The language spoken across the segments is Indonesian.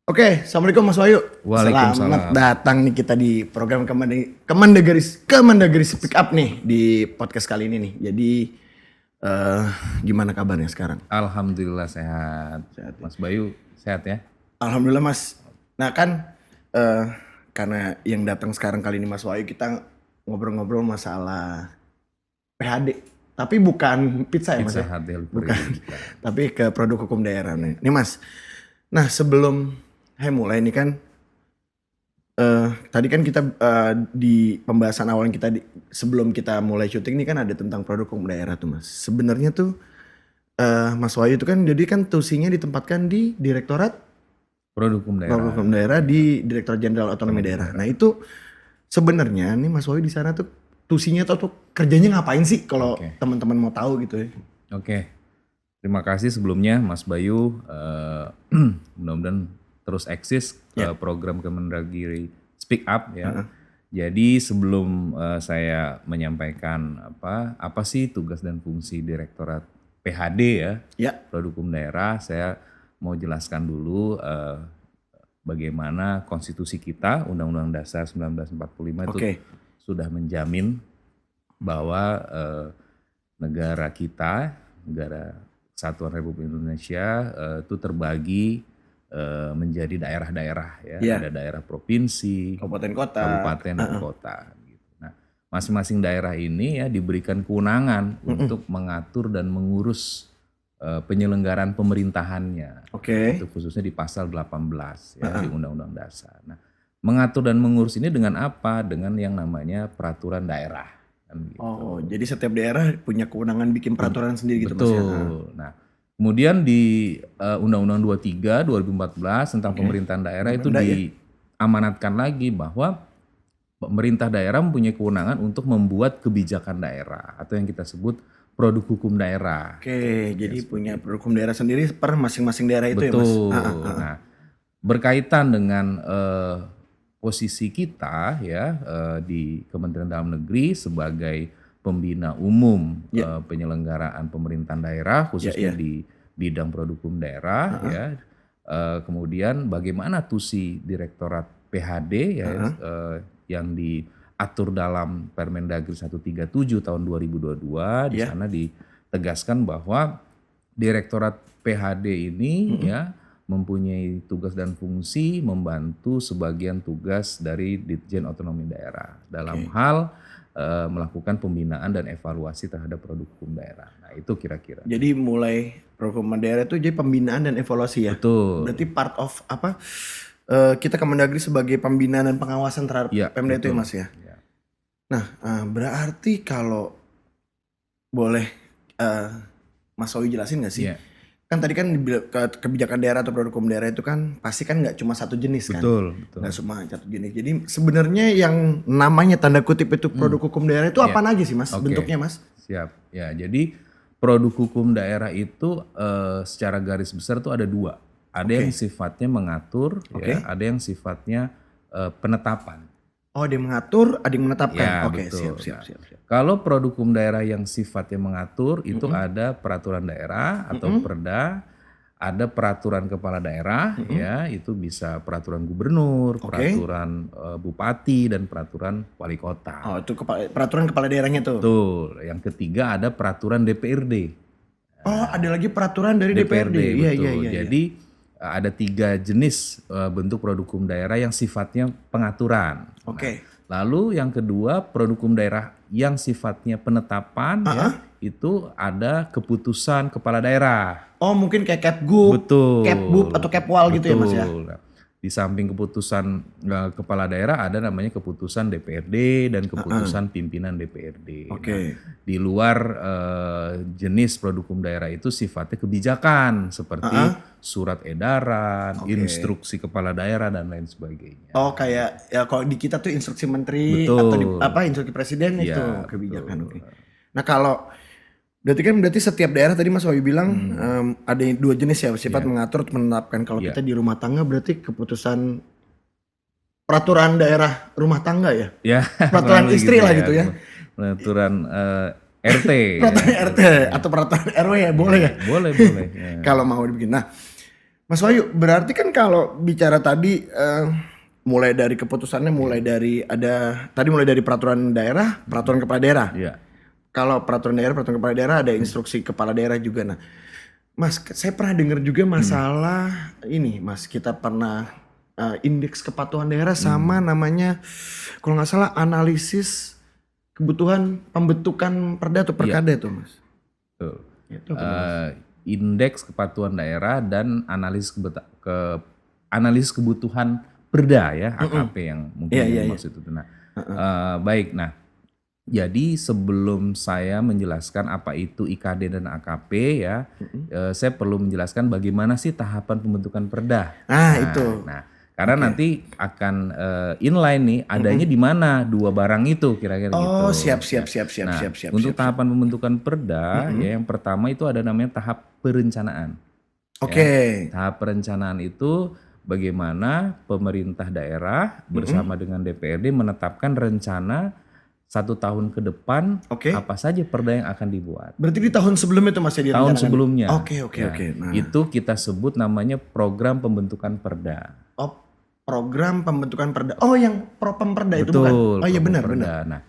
Oke, Assalamualaikum Mas Wahyu. Waalaikumsalam. Selamat datang nih kita di program Kemendagri Speak Up nih di podcast kali ini nih. Jadi gimana kabarnya sekarang? Alhamdulillah sehat. Mas Bayu sehat ya? Alhamdulillah Mas. Nah kan karena yang datang sekarang kali ini Mas Wahyu, kita ngobrol-ngobrol masalah PHD. Tapi bukan pizza ya Mas ya? Bukan. Tapi ke produk hukum daerah nih. Nih Mas. Nah sebelum mulai ini kan tadi kan kita di pembahasan awal kita sebelum kita mulai syuting ini kan ada tentang produk hukum daerah tuh Mas. Sebenarnya tuh Mas Wahyu itu kan jadi kan tusinya ditempatkan di Direktorat Produk Hukum Daerah di Direktorat Jenderal Otonomi Daerah. Nah itu sebenarnya nih Mas Wahyu di sana tuh tusinya tuh kerjanya ngapain sih kalau teman-teman mau tahu gitu ya? Oke. Terima kasih sebelumnya Mas Bayu. Mudah-mudahan terus eksis program Kemendagri Speak Up ya. Jadi sebelum saya menyampaikan apa sih tugas dan fungsi Direktorat PHD ya, Produk Hukum Daerah, saya mau jelaskan dulu bagaimana konstitusi kita, Undang-Undang Dasar 1945 itu sudah menjamin bahwa negara kita, negara Kesatuan Republik Indonesia itu terbagi menjadi daerah-daerah ya. Ada daerah provinsi, kabupaten dan kota. Gitu. Nah, masing-masing daerah ini ya diberikan kewenangan untuk mengatur dan mengurus penyelenggaraan pemerintahannya. Itu khususnya di pasal 18 ya di Undang-Undang Dasar. Nah, mengatur dan mengurus ini dengan apa? Dengan yang namanya peraturan daerah. Kan gitu. Oh, jadi setiap daerah punya kewenangan bikin peraturan sendiri gitu Mas ya? Betul. Nah, kemudian di Undang-Undang 23 2014 tentang pemerintahan daerah itu diamanatkan lagi bahwa pemerintah daerah mempunyai kewenangan untuk membuat kebijakan daerah atau yang kita sebut produk hukum daerah. Jadi punya produk hukum daerah sendiri per masing-masing daerah itu ya Mas? Betul. Nah, berkaitan dengan posisi kita ya di Kementerian Dalam Negeri sebagai pembina umum penyelenggaraan pemerintahan daerah khususnya di bidang produk hukum daerah ya. Kemudian bagaimana tusi Direktorat PHD ya yang diatur dalam Permendagri 137 tahun 2022 di sana ditegaskan bahwa Direktorat PHD ini ya mempunyai tugas dan fungsi membantu sebagian tugas dari Ditjen Otonomi Daerah dalam hal melakukan pembinaan dan evaluasi terhadap produk hukum daerah. Nah itu kira-kira. Jadi mulai produk hukum daerah itu jadi pembinaan dan evaluasi ya? Betul. Berarti part of kita Kemendagri sebagai pembinaan dan pengawasan terhadap Pemda itu ya Mas ya? Nah berarti kalau boleh Mas Wahyu jelasin gak sih? Kan tadi kan kebijakan daerah atau produk hukum daerah itu kan pasti kan nggak cuma satu jenis kan? Betul. Nggak cuma satu jenis. Jadi sebenarnya yang namanya tanda kutip itu produk hukum daerah itu apa aja sih Mas? Bentuknya Mas? Siap. Ya jadi produk hukum daerah itu secara garis besar tuh ada dua. Ada yang sifatnya mengatur, ada yang sifatnya penetapan. Oh, ada yang mengatur, ada yang menetapkan. Ya, siap. Kalau produk hukum daerah yang sifatnya mengatur itu ada peraturan daerah atau perda, ada peraturan kepala daerah ya, itu bisa peraturan gubernur, peraturan bupati dan peraturan wali kota. Oh, itu peraturan kepala daerahnya tuh. Betul. Yang ketiga ada peraturan DPRD. Oh, ada lagi peraturan dari DPRD. Iya. Jadi ada 3 jenis bentuk produk hukum daerah yang sifatnya pengaturan. Nah, lalu yang kedua produk hukum daerah yang sifatnya penetapan ya, itu ada keputusan kepala daerah. Oh mungkin kayak Kepgub, Kepbub atau Kepwal gitu ya Mas ya? Nah, di samping keputusan kepala daerah ada namanya keputusan DPRD dan keputusan pimpinan DPRD. Nah, di luar jenis produk hukum daerah itu sifatnya kebijakan seperti surat edaran, instruksi kepala daerah dan lain sebagainya. Oh kayak ya kalau di kita tuh instruksi menteri atau instruksi presiden itu kebijakan. Nah kalau berarti setiap daerah tadi Mas Wahyu bilang ada 2 jenis ya sifat mengatur atau menetapkan. Kalau kita di rumah tangga berarti keputusan peraturan daerah rumah tangga ya? Peraturan istri lah gitu ya. Peraturan RT. Peraturan RT atau peraturan RW ya boleh ya? Boleh. Kalau mau dibikin. Nah Mas Wahyu, berarti kan kalau bicara tadi mulai dari keputusannya, mulai dari peraturan daerah, peraturan kepala daerah. Iya. Kalau peraturan kepala daerah ada instruksi kepala daerah juga. Nah, Mas, saya pernah dengar juga masalah ini, Mas. Kita pernah indeks kepatuhan daerah sama namanya, kalau nggak salah analisis kebutuhan pembentukan perda atau perkada itu, Mas. Betul. Itu apa, Mas? Indeks kepatuhan daerah dan analisis kebutuhan perda ya, AKP yang mungkin maksud itu. Nah, baik. Nah, jadi sebelum saya menjelaskan apa itu IKD dan AKP ya, saya perlu menjelaskan bagaimana sih tahapan pembentukan perda. Itu. Nah, karena nanti akan inline nih adanya di mana dua barang itu kira-kira gitu. Oh, siap. Untuk tahapan pembentukan perda ya, yang pertama itu ada namanya tahap perencanaan. Oke. Tahap perencanaan itu bagaimana pemerintah daerah bersama dengan DPRD menetapkan rencana 1 tahun ke depan apa saja perda yang akan dibuat. Berarti di tahun sebelumnya itu masih Tahun sebelumnya. Oke. Nah, itu kita sebut namanya program pembentukan perda. Oh, program pembentukan perda. Oh, yang propemperda itu Betul, bukan? Oh iya benar. Nah,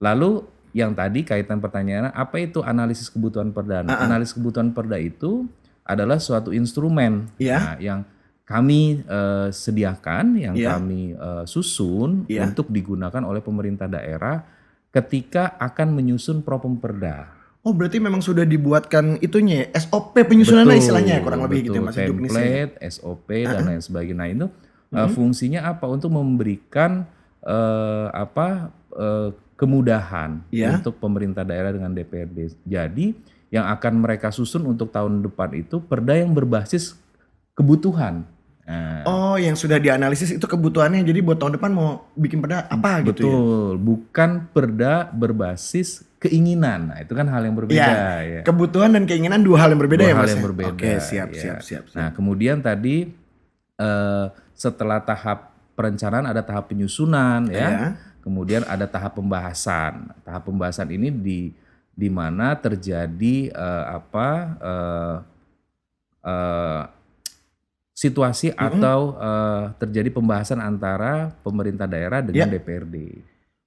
lalu yang tadi kaitan pertanyaannya apa itu analisis kebutuhan perda? Nah, analisis kebutuhan perda itu adalah suatu instrumen yang kami sediakan, yang kami susun untuk digunakan oleh pemerintah daerah ketika akan menyusun propemperda. Oh, berarti memang sudah dibuatkan itunya ya, SOP penyusunannya istilahnya ya, kurang lebih gitu ya, Mas. Template, SOP dan lain sebagainya. Nah, itu fungsinya apa? Untuk memberikan kemudahan untuk pemerintah daerah dengan DPRD. Jadi yang akan mereka susun untuk tahun depan itu perda yang berbasis kebutuhan. Oh, yang sudah dianalisis itu kebutuhannya. Jadi buat tahun depan mau bikin perda apa gitu ya? Betul, bukan perda berbasis keinginan. Nah, itu kan hal yang berbeda ya. Kebutuhan dan keinginan dua hal yang berbeda ya, Mas. Hal yang berbeda. Oke, siap. Nah, kemudian tadi setelah tahap perencanaan ada tahap penyusunan ya. Kemudian ada tahap pembahasan. Tahap pembahasan ini di mana terjadi situasi atau terjadi pembahasan antara pemerintah daerah dengan DPRD.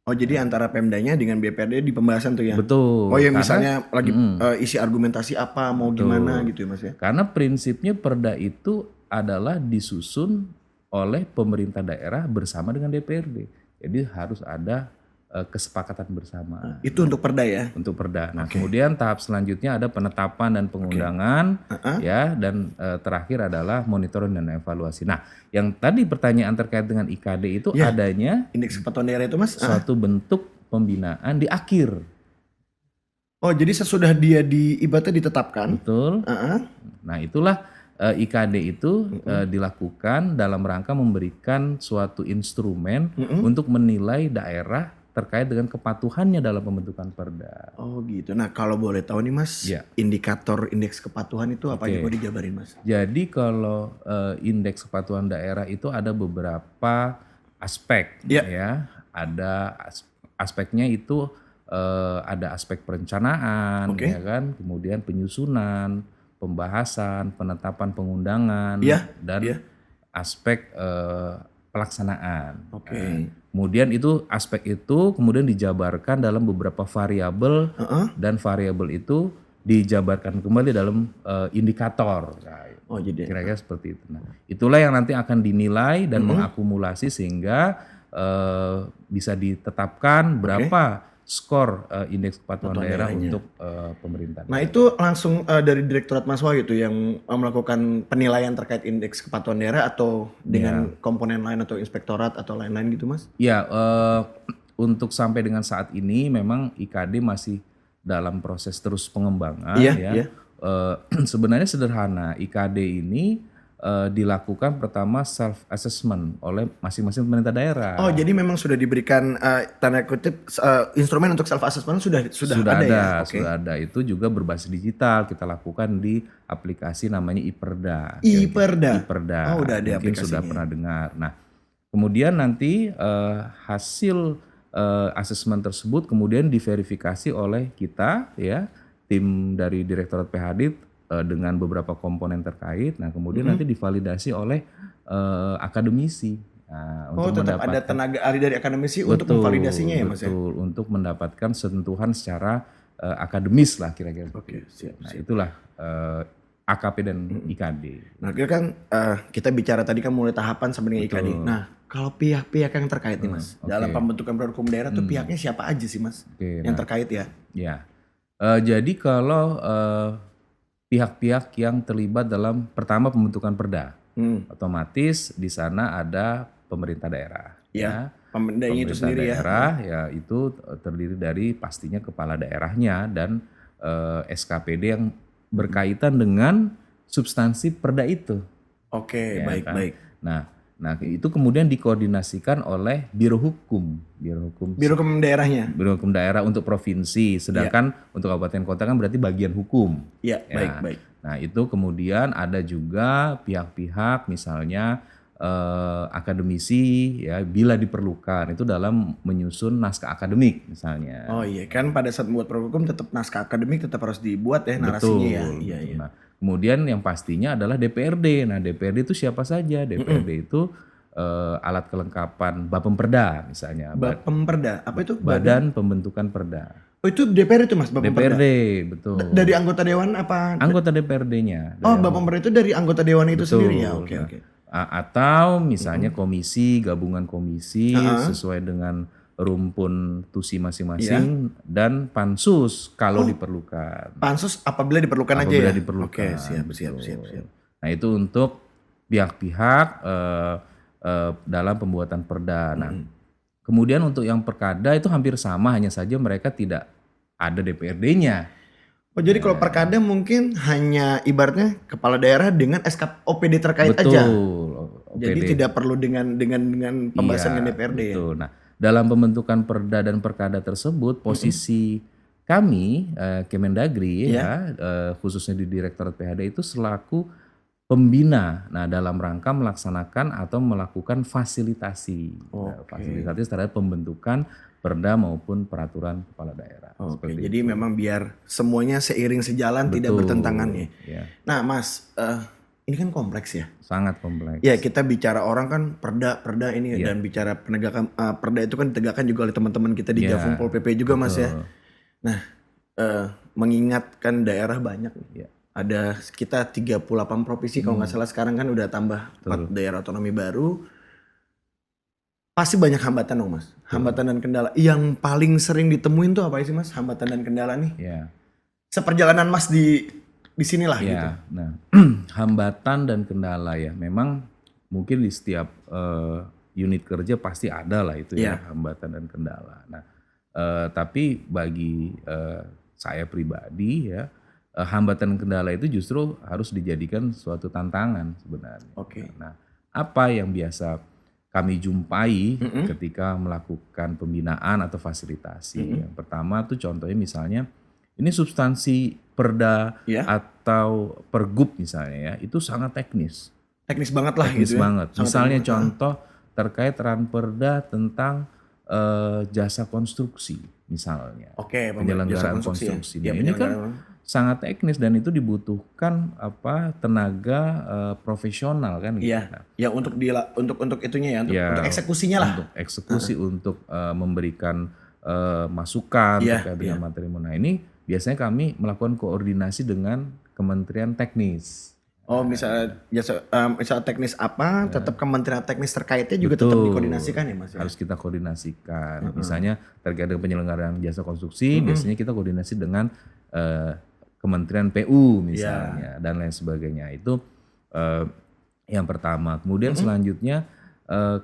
Oh, jadi antara Pemdanya dengan BPRD di pembahasan tuh ya? Betul. Oh ya, misalnya lagi isi argumentasi apa, mau gimana gitu ya, Mas ya? Karena prinsipnya perda itu adalah disusun oleh pemerintah daerah bersama dengan DPRD. Jadi harus ada kesepakatan bersama. Itu untuk perda ya? Untuk perda. Nah, kemudian tahap selanjutnya ada penetapan dan pengundangan ya, dan terakhir adalah monitoring dan evaluasi. Nah, yang tadi pertanyaan terkait dengan IKD itu adanya indeks kepatuhan daerah itu, Mas? Suatu bentuk pembinaan di akhir. Oh, jadi sesudah dia ibaratnya ditetapkan. Betul. Nah, itulah IKD itu dilakukan dalam rangka memberikan suatu instrumen untuk menilai daerah terkait dengan kepatuhannya dalam pembentukan perda. Oh gitu. Nah, kalau boleh tahu nih, Mas, indikator indeks kepatuhan itu apa aja, boleh dijabarin, Mas? Jadi kalau indeks kepatuhan daerah itu ada beberapa aspek ya. Ada aspeknya itu ada aspek perencanaan ya kan, kemudian penyusunan, pembahasan, penetapan pengundangan dan aspek pelaksanaan. Kemudian itu aspek itu kemudian dijabarkan dalam beberapa variabel dan variabel itu dijabarkan kembali dalam indikator. Nah, jadi kira-kira seperti itu. Nah, itulah yang nanti akan dinilai dan mengakumulasi sehingga bisa ditetapkan berapa skor indeks kepatuhan daerah untuk pemerintah. Nah, itu langsung dari Direktorat Mas Wahyu itu yang melakukan penilaian terkait indeks kepatuhan daerah atau dengan komponen lain atau inspektorat atau lain-lain gitu, Mas? Ya, untuk sampai dengan saat ini memang IKD masih dalam proses terus pengembangan ya. Sebenarnya sederhana, IKD ini dilakukan pertama self assessment oleh masing-masing pemerintah daerah. Oh, jadi memang sudah diberikan tanda kutip instrumen untuk self assessment sudah ada ya. Sudah ada. Itu juga berbasis digital kita lakukan di aplikasi namanya iPerda. iPerda. Oh, udah ada mungkin aplikasinya. Sudah pernah dengar. Nah, kemudian nanti hasil asesmen tersebut kemudian diverifikasi oleh kita ya, tim dari Direktorat PHD dengan beberapa komponen terkait. Nah, kemudian nanti divalidasi oleh akademisi. Nah, Oh, untuk tetap ada mendapatkan tenaga ahli dari akademisi untuk memvalidasinya ya, Mas ya? betul, untuk mendapatkan sentuhan secara akademis lah kira-kira. Oke, siap. Nah, itulah AKP dan IKD. Nah, kira kan kita bicara tadi kan mulai tahapan sampai dengan IKD. Nah, kalau pihak-pihak yang terkait nih, Mas, dalam pembentukan produk hukum daerah tuh pihaknya siapa aja sih, Mas? Oke, Yang terkait ya? Ya, jadi kalau pihak-pihak yang terlibat dalam pertama pembentukan perda, otomatis di sana ada pemerintah daerah. Ya, pemendanya itu Pemerintah sendiri ya. daerah ya itu terdiri dari pastinya kepala daerahnya dan SKPD yang berkaitan dengan substansi perda itu. Oke, Ya baik, kan? baik. Nah itu kemudian dikoordinasikan oleh Biro Hukum Biro Hukum daerahnya. Biro Hukum daerah untuk provinsi, sedangkan untuk kabupaten kota kan berarti bagian hukum. Iya, Ya. baik, baik. Nah itu kemudian ada juga pihak-pihak misalnya akademisi ya bila diperlukan itu dalam menyusun naskah akademik misalnya. Oh iya, kan pada saat membuat produk hukum tetap naskah akademik tetap harus dibuat ya narasinya ya. Betul, Iya, betul. iya. Nah, kemudian yang pastinya adalah DPRD. Nah, DPRD itu siapa saja? DPRD itu alat kelengkapan Bapemperda misalnya. Bapemperda, apa itu? Badan Pembentukan Perda. Oh, itu DPR itu Mas, Bapemperda. DPRD, betul. Dari anggota dewan apa? Anggota DPRD-nya. Oh, Bapemperda itu dari anggota dewan itu sendiri ya. Oke, Nah, oke. Atau misalnya komisi, gabungan komisi sesuai dengan rumpun tusi masing-masing dan pansus kalau diperlukan. Pansus apabila diperlukan aja Apabila ya. diperlukan. Oke, siap. Betul. Nah, itu untuk pihak-pihak dalam pembuatan perda. Nah, kemudian untuk yang perkada itu hampir sama, hanya saja mereka tidak ada DPRD-nya. Oh, jadi kalau perkada mungkin hanya ibaratnya kepala daerah dengan SK OPD terkait aja. Betul. Jadi tidak perlu dengan pembahasan dengan DPRD ya. Betul. Nah, dalam pembentukan perda dan perkada tersebut posisi kami Kemendagri khususnya di Direktorat PHD itu selaku pembina. Nah, dalam rangka melaksanakan atau melakukan fasilitasi. Fasilitasi terhadap pembentukan perda maupun peraturan kepala daerah. Oke, jadi memang biar semuanya seiring sejalan, tidak bertentangan ya. Nah, Mas, ini kan kompleks ya. Sangat kompleks. Ya, kita bicara orang kan perda ini dan bicara penegakan perda itu kan ditegakkan juga oleh teman-teman kita di Javum Pol PP juga, Mas ya. Nah, mengingatkan daerah banyak nih. Ada kita 38 provinsi kalau nggak salah, sekarang kan udah tambah 4 daerah otonomi baru. Pasti banyak hambatan dong, Mas. Hambatan dan kendala. Yang paling sering ditemuin tuh apa sih, Mas? Hambatan dan kendala nih. Seperjalanan Mas di sinilah gitu. Nah, hambatan dan kendala ya. Memang mungkin di setiap unit kerja pasti ada lah itu ya hambatan dan kendala. Nah, tapi bagi saya pribadi ya, hambatan dan kendala itu justru harus dijadikan suatu tantangan sebenarnya. Nah, apa yang biasa kami jumpai ketika melakukan pembinaan atau fasilitasi. Yang pertama tuh contohnya misalnya ini substansi perda atau pergub misalnya ya, itu sangat teknis. Teknis banget lah teknis gitu banget. Ya. Misalnya contoh terkait ranperda tentang jasa konstruksi misalnya. Penyelenggaraan konstruksi. Nah, ini kan sangat teknis dan itu dibutuhkan tenaga profesional kan gitu. Ya untuk itunya ya, untuk eksekusinya lah. Untuk eksekusi, untuk memberikan masukan terkait dengan materi. Nah, ini biasanya kami melakukan koordinasi dengan Kementerian Teknis. Oh, misalnya misal teknis apa, tetap Kementerian Teknis terkaitnya juga tetap dikoordinasikan ya, Mas? Harus kita koordinasikan. Misalnya terkait dengan penyelenggaraan jasa konstruksi, biasanya kita koordinasi dengan Kementerian PU misalnya dan lain sebagainya. Itu yang pertama. Kemudian selanjutnya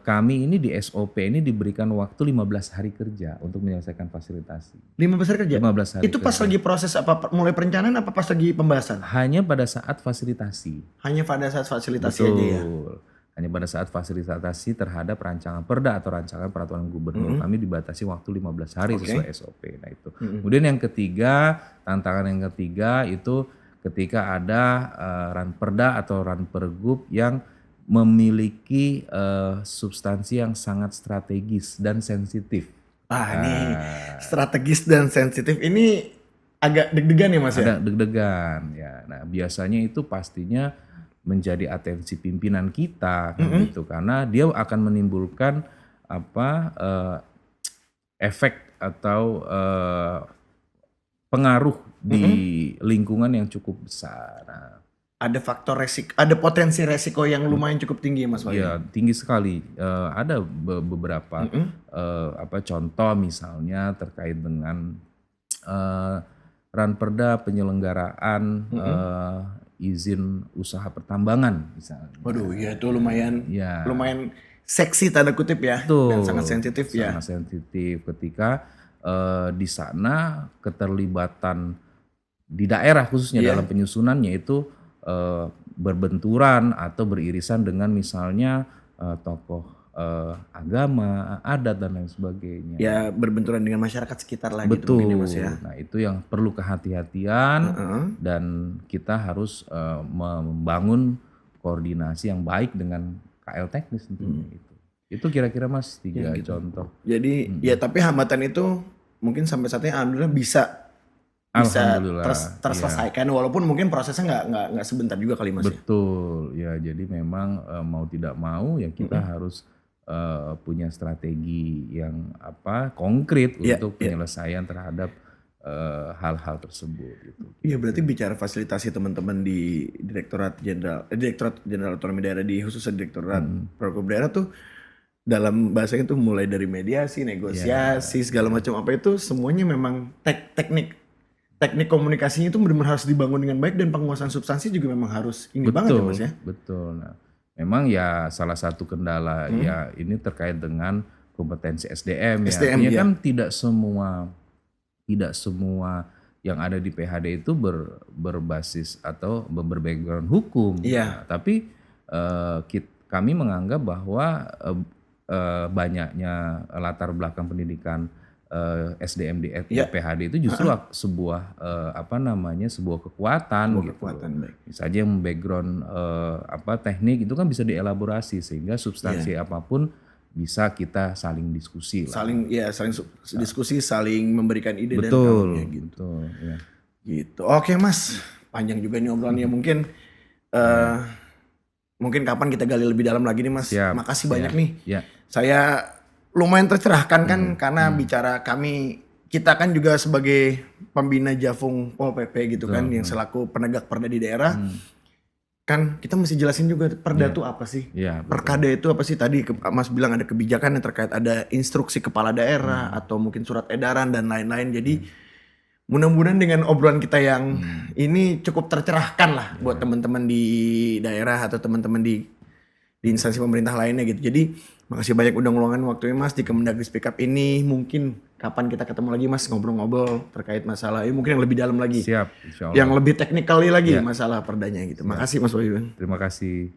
kami ini di SOP ini diberikan waktu 15 hari kerja untuk menyelesaikan fasilitasi. 15 hari kerja? 15 hari itu pas lagi proses apa, mulai perencanaan apa pas lagi pembahasan? Hanya pada saat fasilitasi. Hanya pada saat fasilitasi aja ya? Hanya pada saat fasilitasi terhadap rancangan perda atau rancangan peraturan gubernur. Kami dibatasi waktu 15 hari sesuai SOP. Nah itu. Kemudian yang ketiga, tantangan yang ketiga itu ketika ada ranperda atau ranpergub yang memiliki substansi yang sangat strategis dan sensitif. Ini strategis dan sensitif ini agak deg-degan ya Mas ya? Ada deg-degan ya. Nah, biasanya itu pastinya menjadi atensi pimpinan kita kan gitu, karena dia akan menimbulkan efek atau pengaruh di lingkungan yang cukup besar. Nah, ada faktor resiko, ada potensi resiko yang lumayan cukup tinggi Mas Wahyu. ya tinggi sekali. Ada beberapa contoh misalnya terkait dengan ranperda penyelenggaraan izin usaha pertambangan misalnya. Waduh, ya itu lumayan Ya. lumayan seksi tanda kutip ya, Betul, dan sangat sensitif ya. sangat sensitif ketika di sana keterlibatan di daerah khususnya dalam penyusunannya itu berbenturan atau beririsan dengan misalnya tokoh agama, adat dan lain sebagainya. Ya berbenturan dengan masyarakat sekitar lah gitu Betul. mungkin ya Mas ya. Nah itu yang perlu kehati-hatian dan kita harus membangun koordinasi yang baik dengan KL teknis tentunya itu. Itu kira-kira Mas 3 contoh. Jadi ya tapi hambatan itu mungkin sampai saat ini alhamdulillah bisa Alhamdulillah, terselesaikan walaupun mungkin prosesnya nggak sebentar juga kali Mas. Betul ya, jadi memang mau tidak mau ya kita harus punya strategi yang konkret untuk penyelesaian terhadap hal-hal tersebut gitu. Iya berarti bicara fasilitasi teman-teman di Direktorat Jenderal Otonomi Daerah di khususnya Direktorat Program Daerah tuh dalam bahasanya tuh mulai dari mediasi, negosiasi, segala macam apa itu semuanya memang teknik komunikasinya itu benar-benar harus dibangun dengan baik dan penguasaan substansi juga memang harus banget ya Mas ya. Betul. Nah, memang ya salah satu kendala ya ini terkait dengan kompetensi SDM ya. Artinya kan tidak semua yang ada di PHD itu berbasis atau berbackground hukum. Iya. Nah, tapi kami menganggap bahwa banyaknya latar belakang pendidikan SDM di PHD itu justru sebuah sebuah kekuatan gitu. Baik. Misalnya yang background teknik itu kan bisa dielaborasi sehingga substansi apapun bisa kita saling diskusi lah. Saling diskusi, saling memberikan ide dan kawannya gitu. Betul, ya. Gitu. Oke Mas, panjang juga nih obrolannya mungkin mungkin kapan kita gali lebih dalam lagi nih Mas. Siap. Makasih banyak nih. Ya. Saya lumayan tercerahkan kan karena bicara kita kan juga sebagai pembina Jafung Pol PP gitu kan yang selaku penegak perda di daerah kan kita mesti jelasin juga perda itu apa sih, perkada itu apa sih. Tadi Mas bilang ada kebijakan yang terkait ada instruksi kepala daerah atau mungkin surat edaran dan lain-lain. Jadi mudah-mudahan dengan obrolan kita yang ini cukup tercerahkan lah buat teman-teman di daerah atau teman-teman di instansi pemerintah lainnya gitu. Jadi makasih banyak udah ngeluangkan waktunya Mas di Kemendagri Speak Up ini. Mungkin kapan kita ketemu lagi Mas ngobrol-ngobrol terkait masalah ini mungkin yang lebih dalam lagi. Siap, insya Allah. Yang lebih technically lagi masalah perdanya gitu. Makasih Mas Wahyu. Terima kasih.